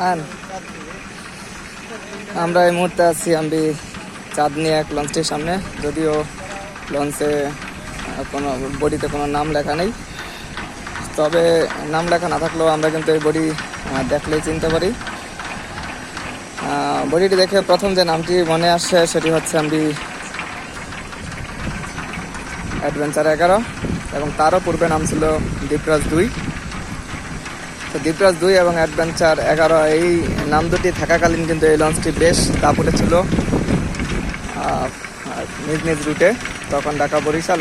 আর আমরা এই মুহূর্তে আছি আমি চাঁদনি এক লঞ্চটির সামনে। যদিও লঞ্চে কোনো বডিতে কোনো নাম লেখা নেই, তবে নাম লেখা না থাকলেও আমরা কিন্তু এই বডি দেখলেই চিনতে পারি। বডিটি দেখে প্রথম যে নামটি মনে আসছে সেটি হচ্ছে আমি অ্যাডভেঞ্চার 11, এবং তারও পূর্বে নাম ছিল দ্বীপরাজ 2। তো দ্বীপরাজ 2 এবং অ্যাডভেঞ্চার 11 এই নাম দুটি থাকাকালীন কিন্তু এই লঞ্চটি বেশ দাপ উঠেছিল নিজ নিজ রুটে, তখন ঢাকা বরিশাল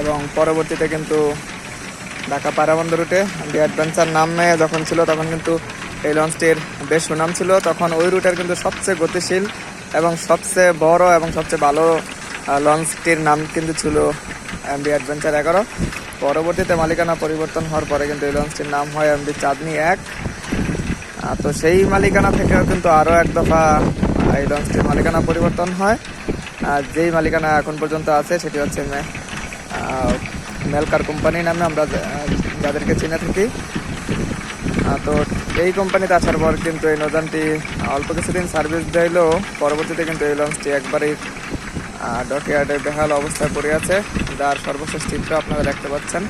এবং পরবর্তীতে কিন্তু ঢাকা পায়রাবন্দর রুটে অ্যাডভেঞ্চার নামে যখন ছিল তখন কিন্তু এই লঞ্চটির বেশ সুনাম ছিল। তখন ওই রুটের কিন্তু সবচেয়ে গতিশীল এবং সবচেয়ে বড় এবং সবচেয়ে ভালো লঞ্চটির নাম কিন্তু ছিল এমভি অ্যাডভেঞ্চার 11। পরবর্তীতে মালিকানা পরিবর্তন হওয়ার পরে কিন্তু এই লঞ্চটির নাম হয় এমভি চাঁদনি 1। তো সেই মালিকানা থেকেও কিন্তু আরও এক দফা এই লঞ্চটির মালিকানা পরিবর্তন হয়। আর যেই মালিকানা এখন পর্যন্ত আছে সেটি হচ্ছে মেলকার কোম্পানি নামে আমরা যাদেরকে চিনে থাকি। তো এই কোম্পানিতে আসার পর কিন্তু এই নৌযানটি অল্প কিছুদিন সার্ভিস দিলেও পরবর্তীতে কিন্তু এই লঞ্চটি একবারেই ডকইয়ার্ডে বেহাল অবস্থায় পড়ে আছে, যার সর্বশেষ চিত্র আপনারা দেখতে পাচ্ছেন।